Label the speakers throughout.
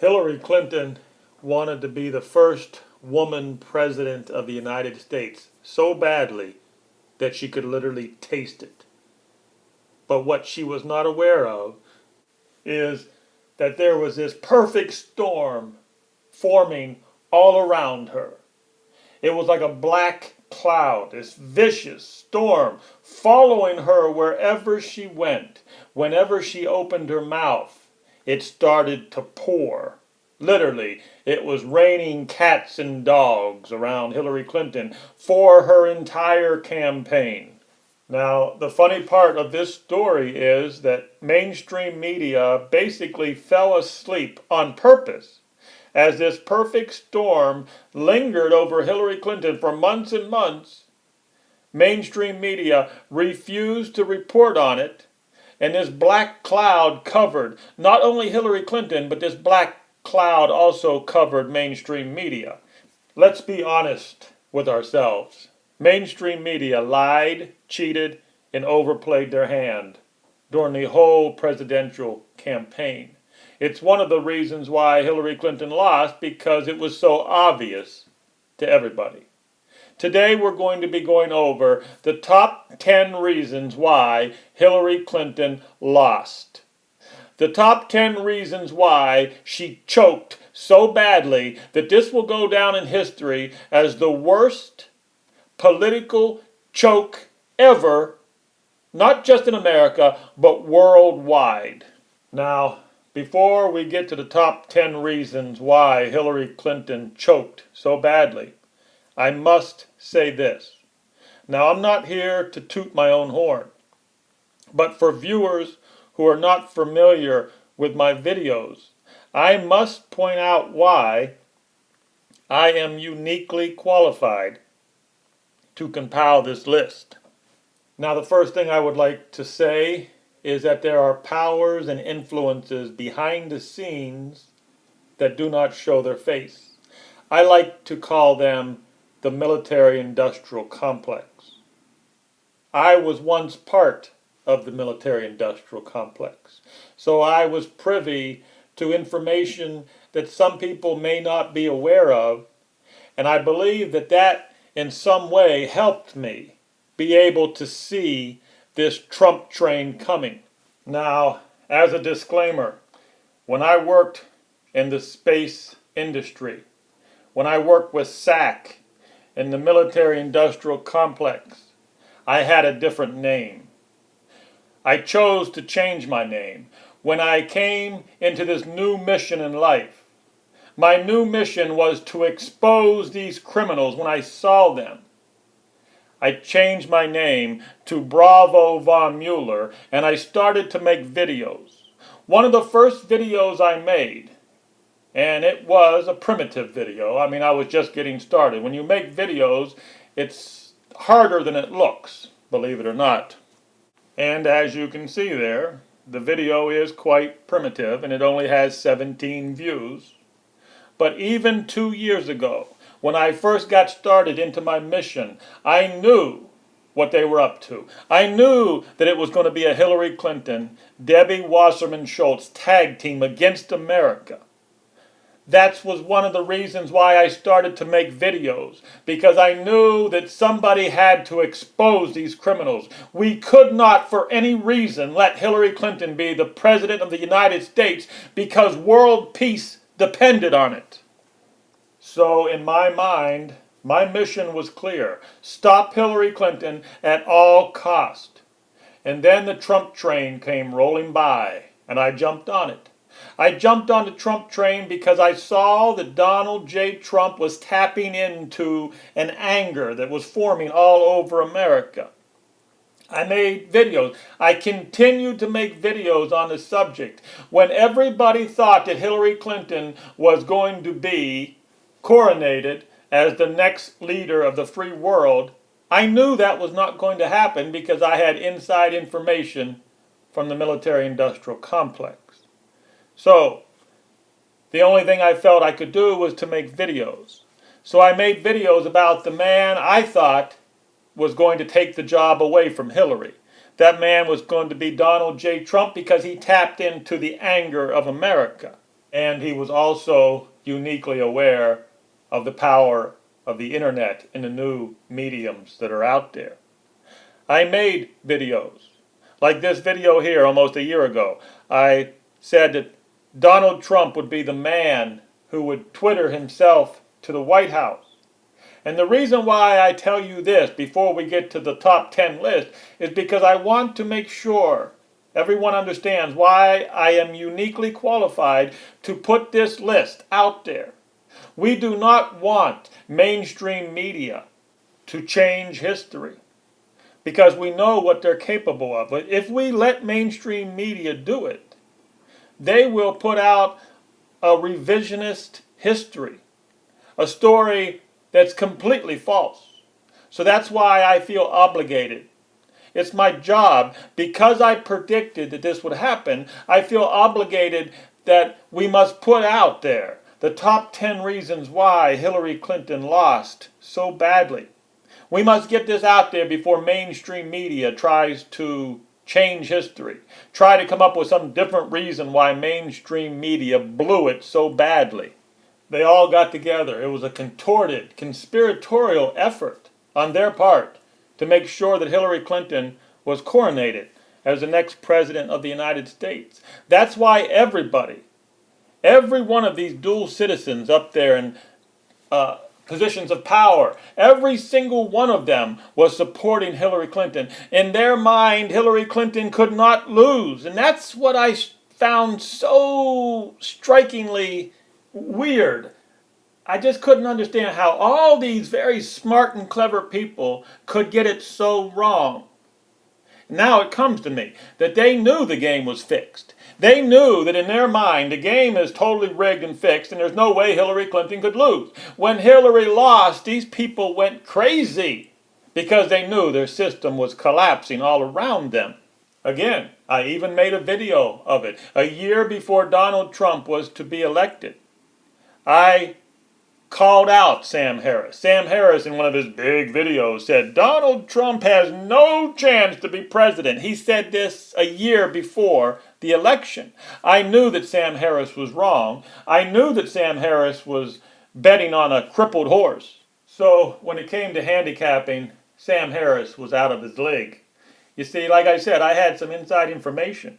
Speaker 1: Hillary Clinton wanted to be the first woman president of the United States so badly that she could literally taste it. But what she was not aware of is that there was this perfect storm forming all around her. It was like a black cloud, this vicious storm following her wherever she went. Whenever she opened her mouth, it started to pour. Literally, it was raining cats and dogs around Hillary Clinton for her entire campaign. Now, the funny part of this story is that mainstream media basically fell asleep on purpose as this perfect storm lingered over Hillary Clinton for months and months. Mainstream media refused to report on it, and this black cloud covered not only Hillary Clinton, but this black cloud also covered mainstream media. Let's be honest with ourselves. Mainstream media lied, cheated, and overplayed their hand during the whole presidential campaign. It's one of the reasons why Hillary Clinton lost, because it was so obvious to everybody. Today we're going to be going over the top 10 reasons why Hillary Clinton lost. The top 10 reasons why she choked so badly that this will go down in history as the worst political choke ever, not just in America, but worldwide. Now, before we get to the top 10 reasons why Hillary Clinton choked so badly, I must say this. Now, I'm not here to toot my own horn, but for viewers who are not familiar with my videos, I must point out why I am uniquely qualified to compile this list. Now, the first thing I would like to say is that there are powers and influences behind the scenes that do not show their face. I like to call them the military-industrial complex. I was once part of the military-industrial complex, so I was privy to information that some people may not be aware of, and I believe that that in some way helped me be able to see this Trump train coming. Now, as a disclaimer, when I worked in the space industry, when I worked with SAC in the military-industrial complex, I had a different name. I chose to change my name when I came into this new mission in life. My new mission was to expose these criminals when I saw them. I changed my name to Bravo von Mueller, and I started to make videos. One of the first videos I made, and it was a primitive video. I mean, I was just getting started. When you make videos, it's harder than it looks, believe it or not. And as you can see there, the video is quite primitive, and it only has 17 views. But even 2 years ago, when I first got started into my mission, I knew what they were up to. I knew that it was going to be a Hillary Clinton, Debbie Wasserman Schultz tag team against America. That was one of the reasons why I started to make videos, because I knew that somebody had to expose these criminals. We could not for any reason let Hillary Clinton be the President of the United States because world peace depended on it. So in my mind, my mission was clear. Stop Hillary Clinton at all cost. And then the Trump train came rolling by, and I jumped on it. I jumped on the Trump train because I saw that Donald J. Trump was tapping into an anger that was forming all over America. I made videos. I continued to make videos on the subject. When everybody thought that Hillary Clinton was going to be coronated as the next leader of the free world, I knew that was not going to happen because I had inside information from the military-industrial complex. So, the only thing I felt I could do was to make videos. So I made videos about the man I thought was going to take the job away from Hillary. That man was going to be Donald J. Trump because he tapped into the anger of America. And he was also uniquely aware of the power of the internet and the new mediums that are out there. I made videos. Like this video here almost a year ago. I said that Donald Trump would be the man who would Twitter himself to the White House. And the reason why I tell you this before we get to the top 10 list is because I want to make sure everyone understands why I am uniquely qualified to put this list out there. We do not want mainstream media to change history because we know what they're capable of. But if we let mainstream media do it, they will put out a revisionist history, a story that's completely false. So that's why I feel obligated. It's my job, because I predicted that this would happen, I feel obligated that we must put out there the top 10 reasons why Hillary Clinton lost so badly. We must get this out there before mainstream media tries to change history, try to come up with some different reason why mainstream media blew it so badly. They all got together. It was a contorted, conspiratorial effort on their part to make sure that Hillary Clinton was coronated as the next president of the United States. That's why everybody, every one of these dual citizens up there in positions of power, every single one of them was supporting Hillary Clinton. In their mind, Hillary Clinton could not lose. And that's what I found so strikingly weird. I just couldn't understand how all these very smart and clever people could get it so wrong. Now it comes to me that they knew the game was fixed. They knew that in their mind the game is totally rigged and fixed and there's no way Hillary Clinton could lose. When Hillary lost, these people went crazy because they knew their system was collapsing all around them. Again, I even made a video of it a year before Donald Trump was to be elected. I called out Sam Harris. Sam Harris, in one of his big videos, said Donald Trump has no chance to be president. He said this a year before the election. I knew that Sam Harris was wrong. I knew that Sam Harris was betting on a crippled horse. So when it came to handicapping, Sam Harris was out of his league. You see, like I said, I had some inside information.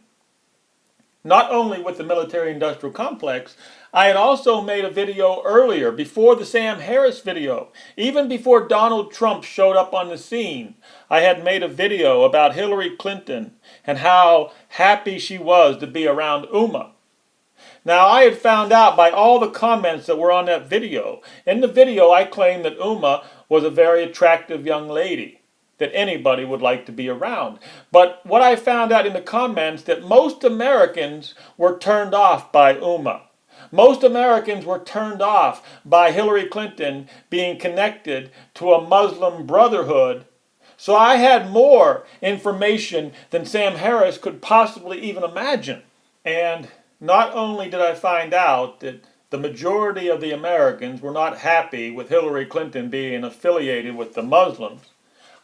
Speaker 1: Not only with the military-industrial complex, I had also made a video earlier, before the Sam Harris video, even before Donald Trump showed up on the scene. I had made a video about Hillary Clinton and how happy she was to be around Huma. Now, I had found out by all the comments that were on that video. In the video, I claimed that Huma was a very attractive young lady that anybody would like to be around. But what I found out in the comments, that most Americans were turned off by Huma. Most Americans were turned off by Hillary Clinton being connected to a Muslim brotherhood. So I had more information than Sam Harris could possibly even imagine. And not only did I find out that the majority of the Americans were not happy with Hillary Clinton being affiliated with the Muslims,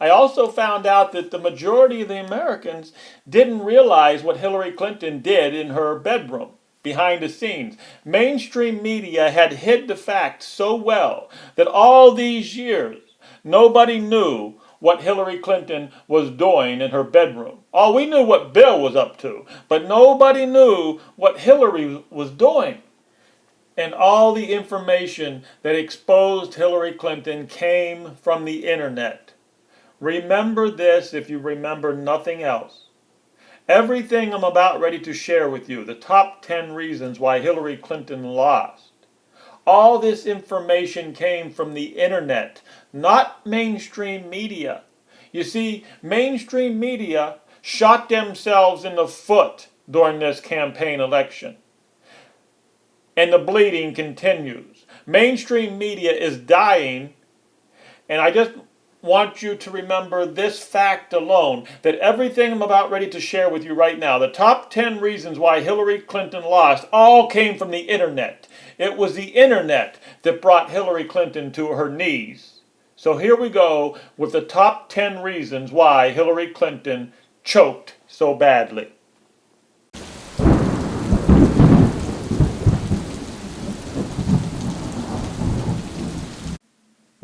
Speaker 1: I also found out that the majority of the Americans didn't realize what Hillary Clinton did in her bedroom, behind the scenes. Mainstream media had hid the fact so well that all these years, nobody knew what Hillary Clinton was doing in her bedroom. Oh, we knew what Bill was up to, but nobody knew what Hillary was doing. And all the information that exposed Hillary Clinton came from the internet. Remember this if you remember nothing else. Everything I'm about ready to share with you, the top 10 reasons why Hillary Clinton lost, all this information came from the internet, not mainstream media. You see, mainstream media shot themselves in the foot during this campaign election. And the bleeding continues. Mainstream media is dying, and I just want you to remember this fact alone, that everything I'm about ready to share with you right now, the top 10 reasons why Hillary Clinton lost, all came from the internet. It was the internet that brought Hillary Clinton to her knees. So here we go with the top 10 reasons why Hillary Clinton choked so badly.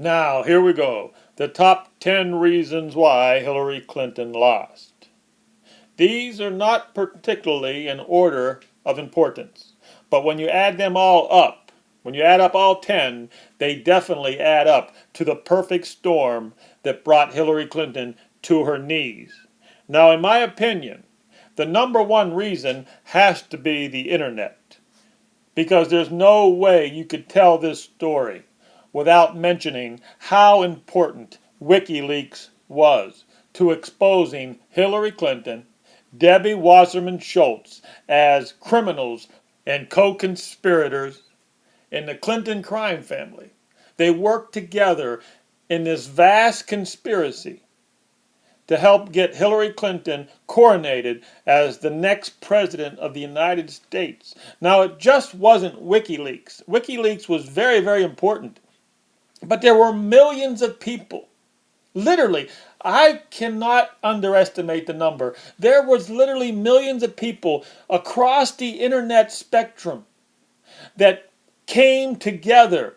Speaker 1: Now, here we go. The top 10 reasons why Hillary Clinton lost. These are not particularly in order of importance, but when you add them all up, when you add up all 10, they definitely add up to the perfect storm that brought Hillary Clinton to her knees. Now, in my opinion, the number one reason has to be the internet, because there's no way you could tell this story without mentioning how important WikiLeaks was to exposing Hillary Clinton, Debbie Wasserman Schultz as criminals and co-conspirators in the Clinton crime family. They worked together in this vast conspiracy to help get Hillary Clinton coronated as the next president of the United States. Now, it just wasn't WikiLeaks. WikiLeaks was very, very important. But there were millions of people. Literally, I cannot underestimate the number. There was literally millions of people across the internet spectrum that came together,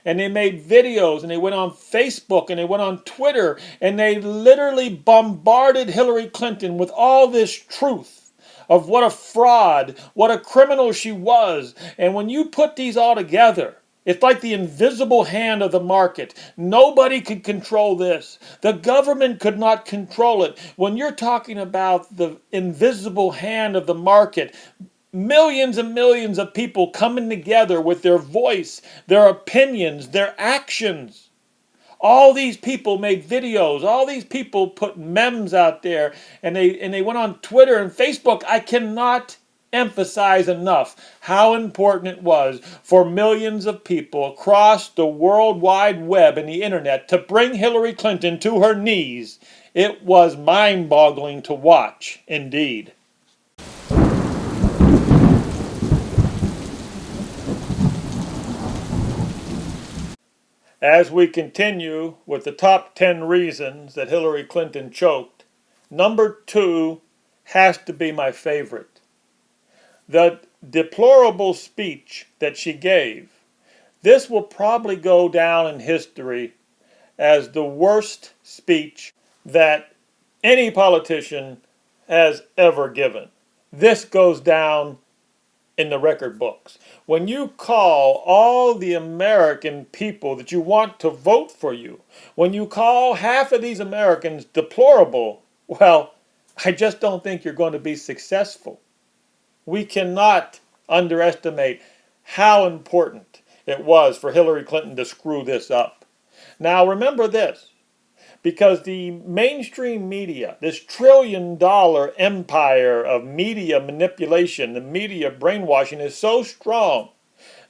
Speaker 1: and they made videos, and they went on Facebook, and they went on Twitter, and they literally bombarded Hillary Clinton with all this truth of what a fraud, what a criminal she was. And when you put these all together, it's like the invisible hand of the market. Nobody could control this. The government could not control it. When you're talking about the invisible hand of the market, millions and millions of people coming together with their voice, their opinions, their actions. All these people made videos. All these people put memes out there, and they went on Twitter and Facebook. I cannot emphasize enough how important it was for millions of people across the World Wide Web and the internet to bring Hillary Clinton to her knees. It was mind-boggling to watch, indeed. As we continue with the top 10 reasons that Hillary Clinton choked, number 2 has to be my favorite. The deplorable speech that she gave. This will probably go down in history as the worst speech that any politician has ever given. This goes down in the record books. When you call all the American people that you want to vote for you, when you call half of these Americans deplorable, well, I just don't think you're going to be successful. We cannot underestimate how important it was for Hillary Clinton to screw this up. Now remember this, because the mainstream media, this trillion-dollar empire of media manipulation, the media brainwashing is so strong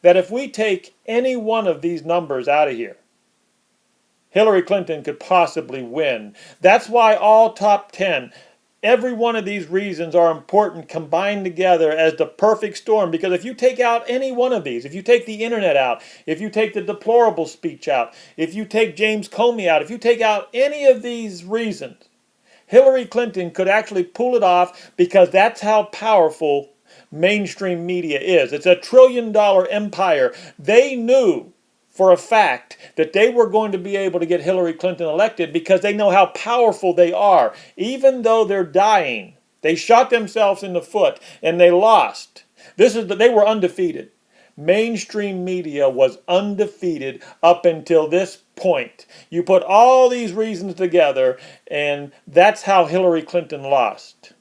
Speaker 1: that if we take any one of these numbers out of here, Hillary Clinton could possibly win. That's why all top 10, every one of these reasons are important combined together as the perfect storm. Because if you take out any one of these, if you take the internet out, if you take the deplorable speech out, if you take James Comey out, if you take out any of these reasons, Hillary Clinton could actually pull it off, because that's how powerful mainstream media is. It's a trillion-dollar empire. They knew for a fact that they were going to be able to get Hillary Clinton elected because they know how powerful they are. Even though they're dying, they shot themselves in the foot and they lost. They were undefeated. Mainstream media was undefeated up until this point. You put all these reasons together, and that's how Hillary Clinton lost.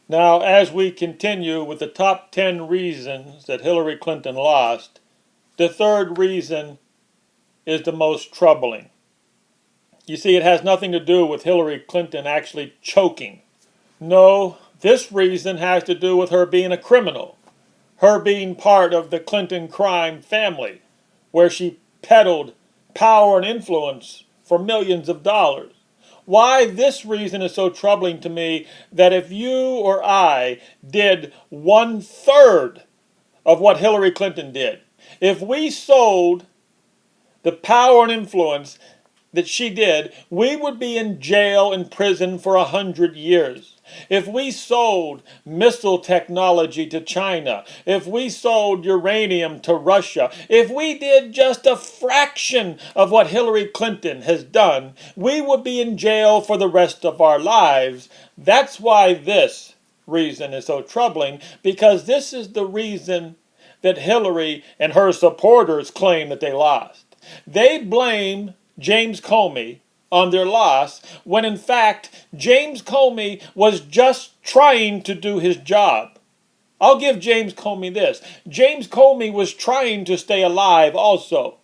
Speaker 1: Now, as we continue with the top 10 reasons that Hillary Clinton lost, the third reason is the most troubling. You see, it has nothing to do with Hillary Clinton actually choking. No, this reason has to do with her being a criminal, her being part of the Clinton crime family, where she peddled power and influence for millions of dollars. Why this reason is so troubling to me, that if you or I did 1/3 of what Hillary Clinton did, if we sold the power and influence that she did, we would be in jail and prison for 100 years. if we sold missile technology to China, if we sold uranium to Russia, if we did just a fraction of what Hillary Clinton has done, we would be in jail for the rest of our lives. That's why this reason is so troubling, because this is the reason that Hillary and her supporters claim that they lost. They blame James Comey on their loss, when in fact James Comey was just trying to do his job. I'll give James Comey this. James Comey was trying to stay alive also,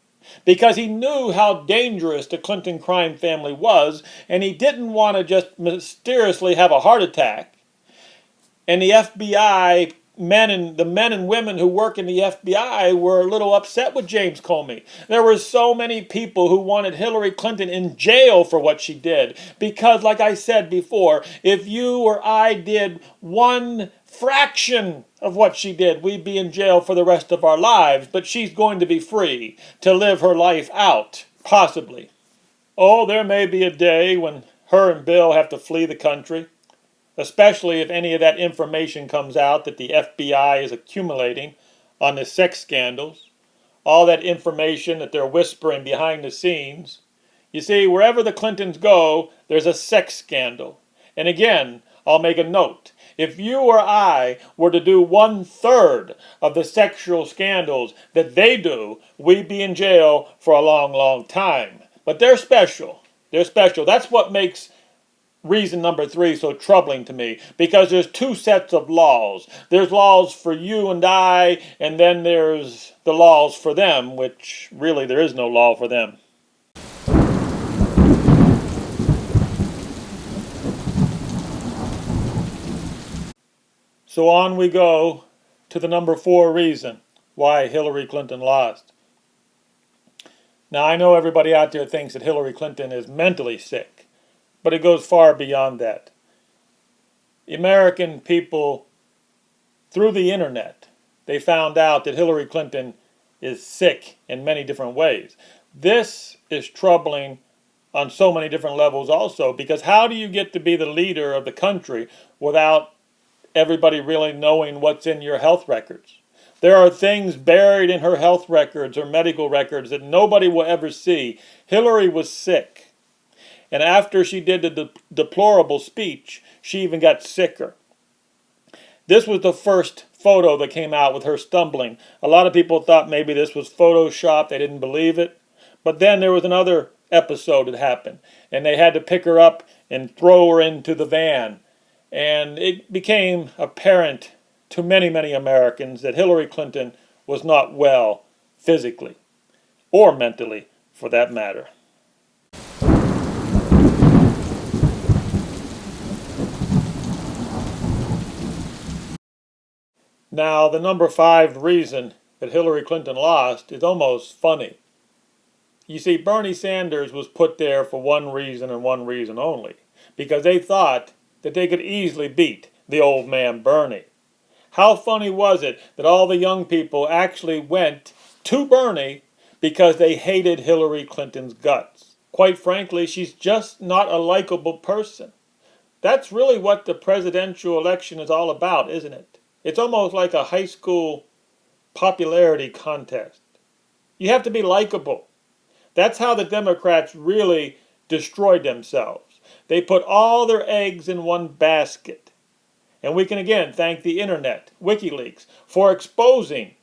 Speaker 1: because he knew how dangerous the Clinton crime family was, and he didn't want to just mysteriously have a heart attack. And the FBI the men and women who work in the FBI were a little upset with James Comey. There were so many people who wanted Hillary Clinton in jail for what she did. Because, like I said before, if you or I did one fraction of what she did, we'd be in jail for the rest of our lives. But she's going to be free to live her life out, possibly. Oh, there may be a day when her and Bill have to flee the country, especially if any of that information comes out that the FBI is accumulating on the sex scandals, all that information that they're whispering behind the scenes. You see, wherever the Clintons go, there's a sex scandal. And again, I'll make a note. If you or I were to do 1/3 of the sexual scandals that they do, we'd be in jail for a long, long time. But they're special. They're special. That's what makes reason number 3 so troubling to me, because there's 2 sets of laws. There's laws for you and I, and then there's the laws for them, which really there is no law for them. So on we go to the number 4 reason why Hillary Clinton lost. Now, I know everybody out there thinks that Hillary Clinton is mentally sick, but it goes far beyond that. The American people, through the internet, they found out that Hillary Clinton is sick in many different ways. This is troubling on so many different levels also, because how do you get to be the leader of the country without everybody really knowing what's in your health records? There are things buried in her health records or medical records that nobody will ever see. Hillary was sick. And after she did the deplorable speech, she even got sicker. This was the first photo that came out with her stumbling. A lot of people thought maybe this was Photoshopped. They didn't believe it. But then there was another episode that happened, and they had to pick her up and throw her into the van. And it became apparent to many, many Americans that Hillary Clinton was not well physically, or mentally, for that matter. Now, the number 5 reason that Hillary Clinton lost is almost funny. You see, Bernie Sanders was put there for one reason and one reason only, because they thought that they could easily beat the old man Bernie. How funny was it that all the young people actually went to Bernie because they hated Hillary Clinton's guts? Quite frankly, she's just not a likable person. That's really what the presidential election is all about, isn't it? It's almost like a high school popularity contest. You have to be likable. That's how the Democrats really destroyed themselves. They put all their eggs in one basket. And we can again thank the internet, WikiLeaks, for exposing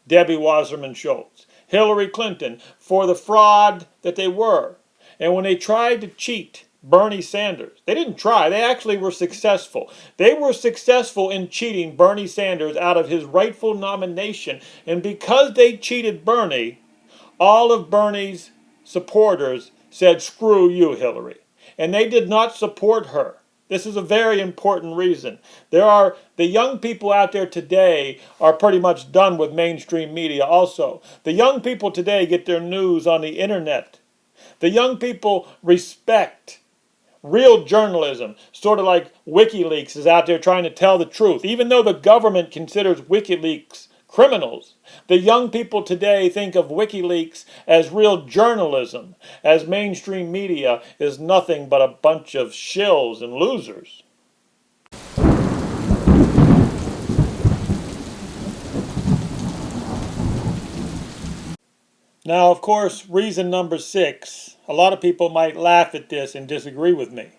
Speaker 1: Debbie Wasserman Schultz, Hillary Clinton, for the fraud that they were. And when they tried to cheat Bernie Sanders, they didn't try, they actually were successful. They were successful in cheating Bernie Sanders out of his rightful nomination. And because they cheated Bernie, all of Bernie's supporters said, "Screw you, Hillary." And they did not support her. This is a very important reason. The young people out there today are pretty much done with mainstream media also. The young people today get their news on the internet. The young people respect real journalism, sort of like WikiLeaks is out there trying to tell the truth. Even though the government considers WikiLeaks criminals, the young people today think of WikiLeaks as real journalism, as mainstream media is nothing but a bunch of shills and losers. Now, of course, reason number 6, a lot of people might laugh at this and disagree with me.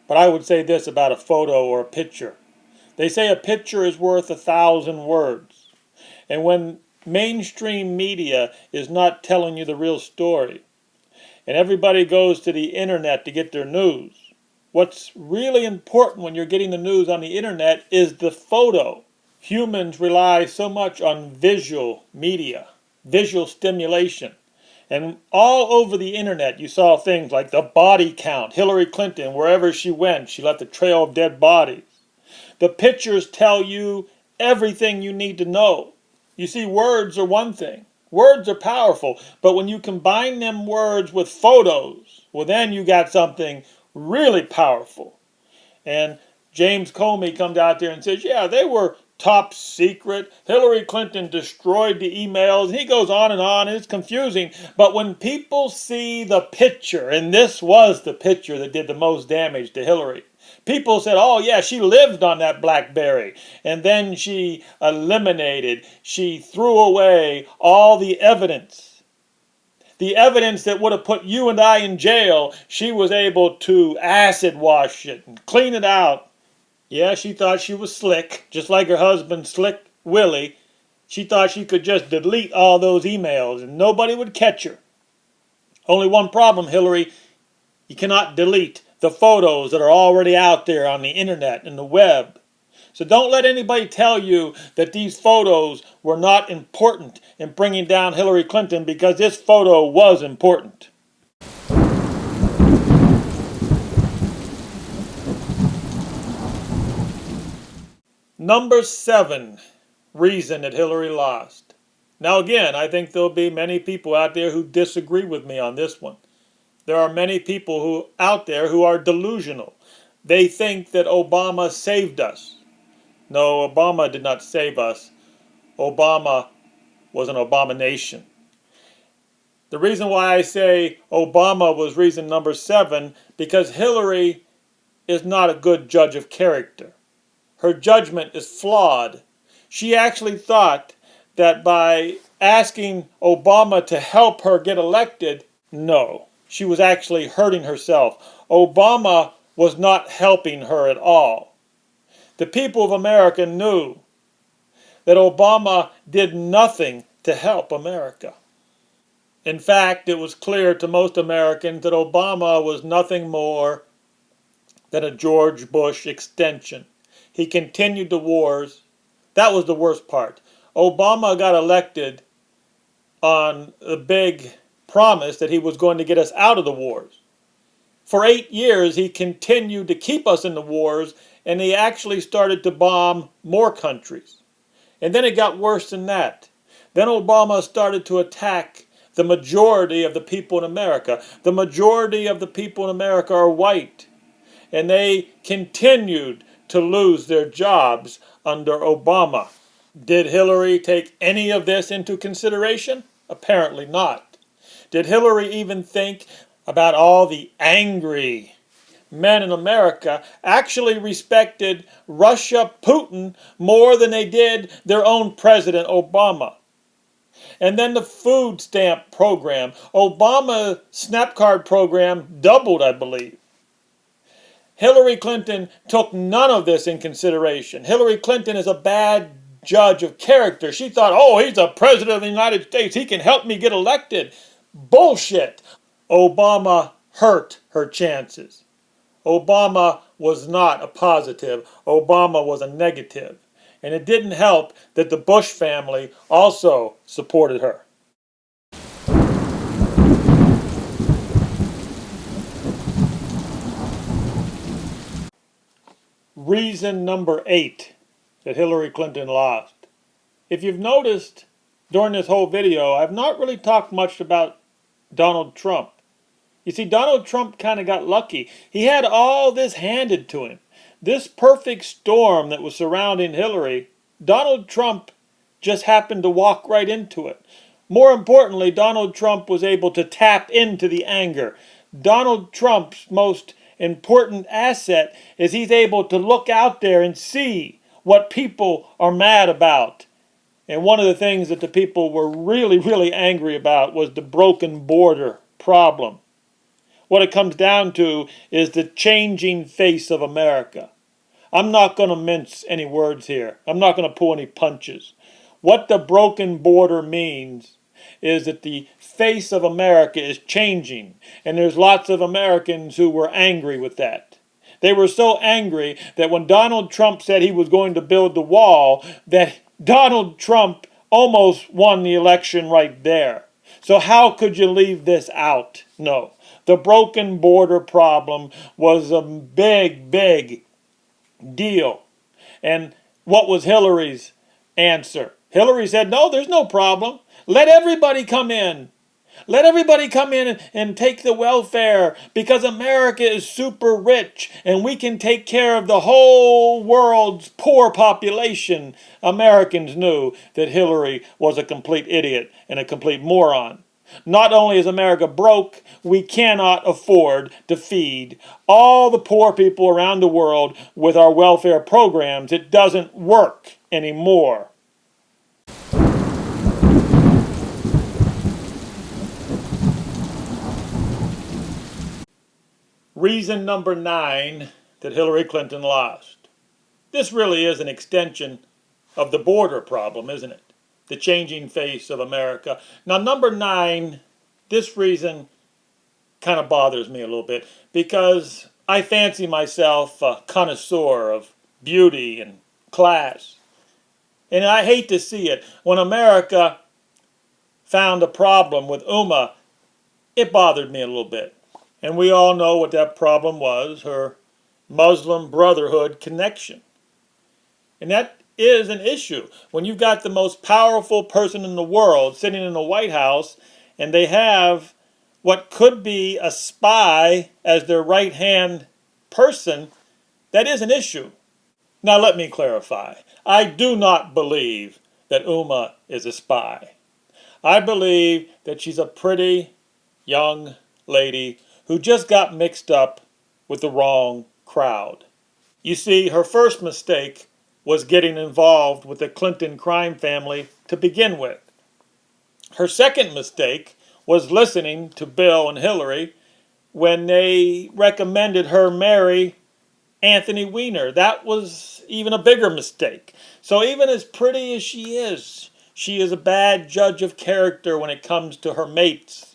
Speaker 1: But I would say this about a photo or a picture. They say a picture is worth 1,000 words. And when mainstream media is not telling you the real story, and everybody goes to the internet to get their news, what's really important when you're getting the news on the internet is the photo. Humans rely so much on visual media, visual stimulation. And all over the internet, you saw things like the body count. Hillary Clinton, wherever she went, she left a trail of dead bodies. The pictures tell you everything you need to know. You see, words are one thing. Words are powerful, but when you combine them words with photos, well, then you got something really powerful. And James Comey comes out there and says, yeah, they were top secret. Hillary Clinton destroyed the emails. He goes on, and it's confusing. But when people see the picture, and this was the picture that did the most damage to Hillary, people said, oh yeah, she lived on that BlackBerry. And then she she threw away all the evidence. The evidence that would have put you and I in jail, she was able to acid wash it and clean it out. Yeah, she thought she was slick, just like her husband, Slick Willie. She thought she could just delete all those emails and nobody would catch her. Only one problem, Hillary. You cannot delete the photos that are already out there on the internet and the web. So don't let anybody tell you that these photos were not important in bringing down Hillary Clinton, because this photo was important. Number 7 reason that Hillary lost. Now again, I think there'll be many people out there who disagree with me on this one. There are many people out there who are delusional. They think that Obama saved us. No, Obama did not save us. Obama was an abomination. The reason why I say Obama was reason number 7, because Hillary is not a good judge of character. Her judgment is flawed. She actually thought that by asking Obama to help her get elected, no, she was actually hurting herself. Obama was not helping her at all. The people of America knew that Obama did nothing to help America. In fact, it was clear to most Americans that Obama was nothing more than a George Bush extension. He continued the wars. That was the worst part. Obama got elected on the big promise that he was going to get us out of the wars. For 8 years, he continued to keep us in the wars, and he actually started to bomb more countries. And then it got worse than that. Then Obama started to attack the majority of the people in America. The majority of the people in America are white, and they continued to lose their jobs under Obama. Did Hillary take any of this into consideration? Apparently not. Did Hillary even think about all the angry men in America actually respected Russia, Putin, more than they did their own president, Obama? And then the food stamp program. Obama's SNAP card program doubled, I believe. Hillary Clinton took none of this in consideration. Hillary Clinton is a bad judge of character. She thought, oh, he's the president of the United States. He can help me get elected. Bullshit. Obama hurt her chances. Obama was not a positive. Obama was a negative. And it didn't help that the Bush family also supported her. Reason number 8 that Hillary Clinton lost. If you've noticed during this whole video, I've not really talked much about Donald Trump. You see, Donald Trump kind of got lucky. He had all this handed to him. This perfect storm that was surrounding Hillary, Donald Trump just happened to walk right into it. More importantly, Donald Trump was able to tap into the anger. Donald Trump's most important asset is he's able to look out there and see what people are mad about. And one of the things that the people were really, really angry about was the broken border problem. What it comes down to is the changing face of America. I'm not going to mince any words here. I'm not going to pull any punches. What the broken border means is that the face of America is changing, and there's lots of Americans who were angry with that. They were so angry that when Donald Trump said he was going to build the wall, that Donald Trump almost won the election right there. So how could you leave this out? No. The broken border problem was a big, big deal. And what was Hillary's answer? Hillary said, no, there's no problem. Let everybody come in. Let everybody come in and take the welfare because America is super rich and we can take care of the whole world's poor population. Americans knew that Hillary was a complete idiot and a complete moron. Not only is America broke, we cannot afford to feed all the poor people around the world with our welfare programs. It doesn't work anymore. Reason number 9 that Hillary Clinton lost. This really is an extension of the border problem, isn't it? The changing face of America. Now, number 9, this reason kind of bothers me a little bit because I fancy myself a connoisseur of beauty and class. And I hate to see it. When America found a problem with Huma, it bothered me a little bit. And we all know what that problem was, her Muslim Brotherhood connection. And that is an issue. When you've got the most powerful person in the world sitting in the White House and they have what could be a spy as their right-hand person, that is an issue. Now let me clarify. I do not believe that Huma is a spy. I believe that she's a pretty young lady who just got mixed up with the wrong crowd. You see, her first mistake was getting involved with the Clinton crime family to begin with. Her second mistake was listening to Bill and Hillary when they recommended her marry Anthony Weiner. That was even a bigger mistake. So even as pretty as she is a bad judge of character when it comes to her mates.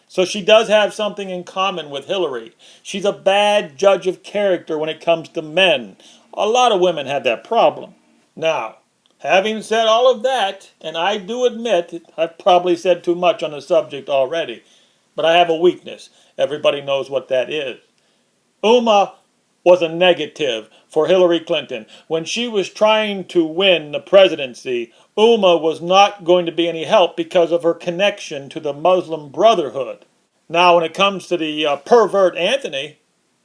Speaker 1: So she does have something in common with Hillary. She's a bad judge of character when it comes to men. A lot of women have that problem. Now, having said all of that, and I do admit I've probably said too much on the subject already, but I have a weakness. Everybody knows what that is. Huma was a negative for Hillary Clinton. When she was trying to win the presidency, Huma was not going to be any help because of her connection to the Muslim Brotherhood. Now, when it comes to the pervert Anthony,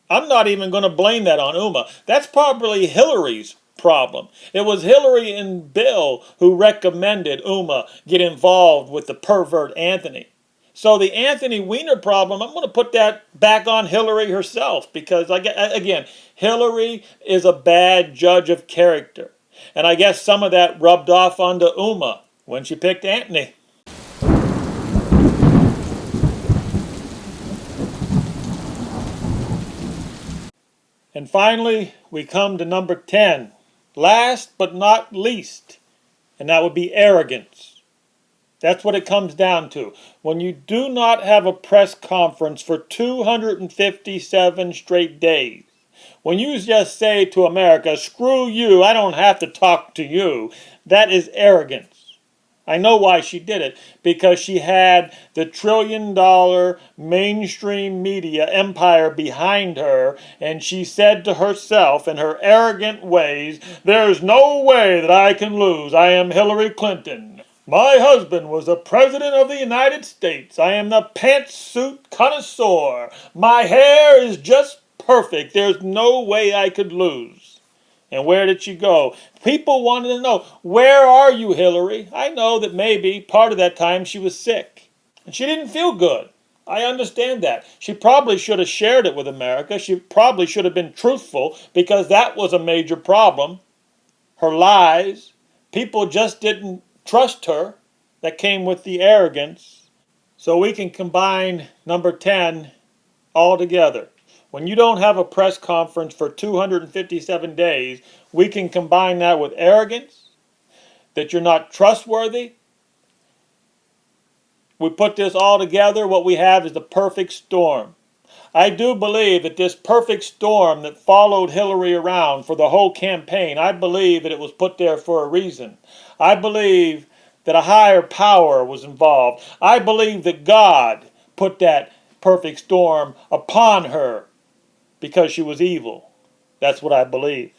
Speaker 1: I'm not even going to blame that on Huma. That's probably Hillary's problem. It was Hillary and Bill who recommended Huma get involved with the pervert Anthony. So the Anthony Weiner problem, I'm going to put that back on Hillary herself because, again, Hillary is a bad judge of character. And I guess some of that rubbed off onto Huma when she picked Anthony. And finally, we come to number 10. Last but not least, and that would be arrogance. That's what it comes down to. When you do not have a press conference for 257 straight days, when you just say to America, screw you, I don't have to talk to you, that is arrogance. I know why she did it. Because she had the trillion-dollar mainstream media empire behind her, and she said to herself in her arrogant ways, there's no way that I can lose. I am Hillary Clinton. My husband was the President of the United States. I am the pantsuit connoisseur. My hair is just perfect. There's no way I could lose. And where did she go? People wanted to know, where are you, Hillary? I know that maybe part of that time she was sick. And she didn't feel good. I understand that. She probably should have shared it with America. She probably should have been truthful, because that was a major problem. Her lies. People just didn't trust her. That came with the arrogance. So we can combine number 10 all together. When you don't have a press conference for 257 days, we can combine that with arrogance, that you're not trustworthy. We put this all together, what we have is the perfect storm. I do believe that this perfect storm that followed Hillary around for the whole campaign, I believe that it was put there for a reason. I believe that a higher power was involved. I believe that God put that perfect storm upon her because she was evil. That's what I believe.